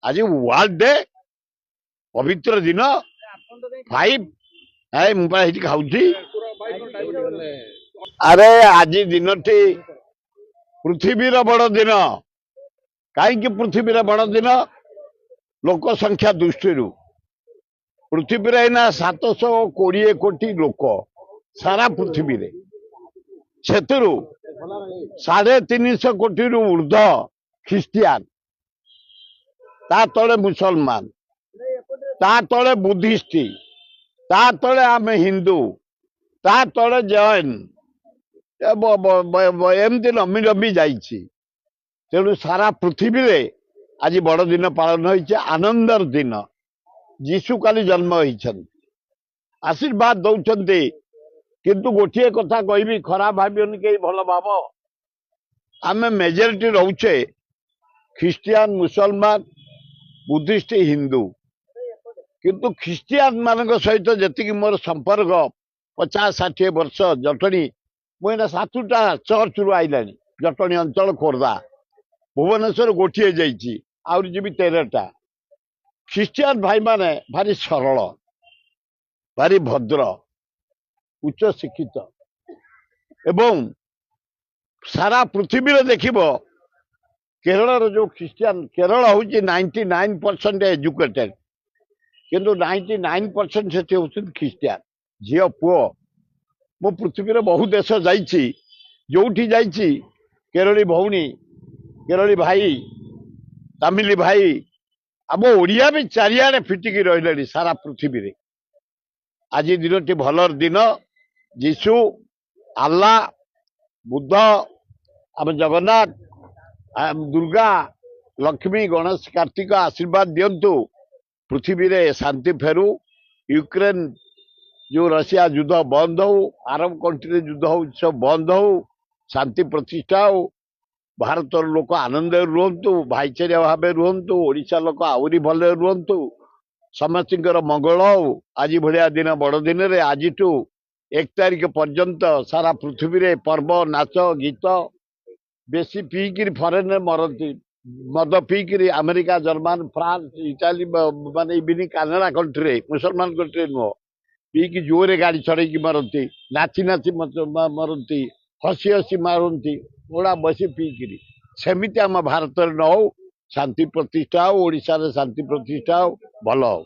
आज world day पवित्र दिन 5 मुझे खाऊ अरे आज दिन टी पृथ्वीर बड़ दिन कहीं पृथ्वीर बड़ दिन लोक संख्या दृष्टि पृथ्वी एना 720 कोटी लोक सारा पृथ्वी रे से 350 कोटी ऊर्ध ख्रिस्टियान ता तले मुसलमान ता तले बुद्धिस्ट ता तले आम हिंदू ता तले जैन एमती नमी नमी जाइछि तेणु सारा पृथ्वी रे आज बड़ दिन पालन होइছে आनंदर दिन जीशु काली जन्म होइछन आशीर्वाद दौरान किंतु गोटे कथा कहबी खराब भावियोनी के भल भाव आम मेजोरिटी रोचे ख्रिस्टियान मुसलमान बुद्धिस्ट हिंदू किंतु ख्रिस्टियान मान सहित जी मोर संपर्क 50-60 वर्ष जटणी मुझे 7टा चर्च रु आईला जटणी अंचल खोर्धा भुवनेश्वर गोटे जाइए आउरी जी 13टा ख्रिस्टियान भाई माने भारी सरल भारी भद्र उच्च शिक्षित एवं सारा पृथ्वी रे देखिबो केरल जो ख्रिस्टियान केरल हूँ 99% एजुकेटेड किंतु 99% से होती ख्रिस्टियान झील पुओ मो पृथ्वी रे बहु देश जाइछि जोठी जाइछि केरली भौणी केरली भाई तमिल भाई आम ओडिया भी चारिआडे फिटिकी रही सारा पृथ्वी रे आज दिन टी भलर दिन जीशु आल्ला बुद्ध आम जगन्नाथ दुर्गा लक्ष्मी गणेश कार्तिक आशीर्वाद दिंतु पृथ्वी रे शांति फेरू यूक्रेन जो रशिया युद्ध बंद हो अरब कंट्री युद्ध हो सब बंद हो शांति प्रतिष्ठा हो भारत लोक आनंद रुहतु भाईचारा भाव रुहतु ओडिशा लोक आहरी भल रुहतु समस्त मंगल हो आज भाया दिन बड़ दिन रे आज 1 तारिख पर्यंत सारा पृथ्वी रे पर्व नाच गीत बेसी पीकि फरेन मरती मद पीकि अमेरिका जर्मन फ्रांस इटाली माने इवन कानाडा कंट्री मुसलमान कंट्री नुह पीकि जोरे गाड़ी चढ़ी मरती नाची नाची मरती हसी हसी मारती ओड़ा बसी पीकि सेमिति आम भारत न हो शांति प्रतिष्ठा हो ओडिशा रे शांति प्रतिष्ठा हो भल हो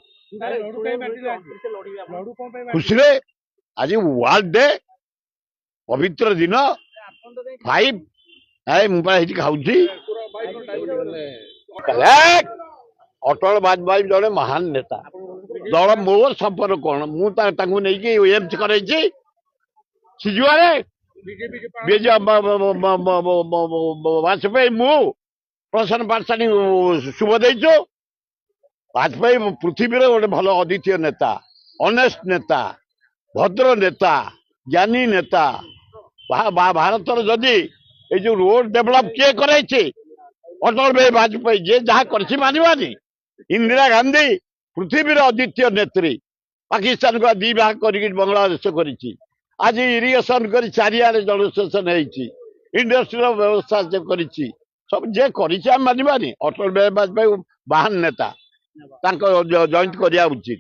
खुशी रे आज वर्ल्ड डे पवित्र दिन 5 मुझे खाऊ अटल वाजपेयी जड़े महान नेता दल मोर संपर्क कौन मुझे एम्स कर वाजपेयी मु प्रसन्न पाठशाणी शुभ देचु वाजपेयी पृथ्वी रे गोटे भल अद्वितीय नेता ऑनेस्ट नेता भद्र नेता ज्ञानी नेता भारत जदि ये जो रोड डेवलप किए करे अटल बिहारी वाजपेयी जे जहाँ कर मानवानी इंदिरा गांधी पृथ्वी अद्वितीय नेत्री पाकिस्तान को 2 भाग कर बांग्लादेश कर आज इरिगेशन कर चारिआडे जलसेचन इंडस्ट्री व्यवस्था से कर सब जे कर मानवानी अटल बिहारी वाजपेयी महान नेता जॉइंट करिया उचित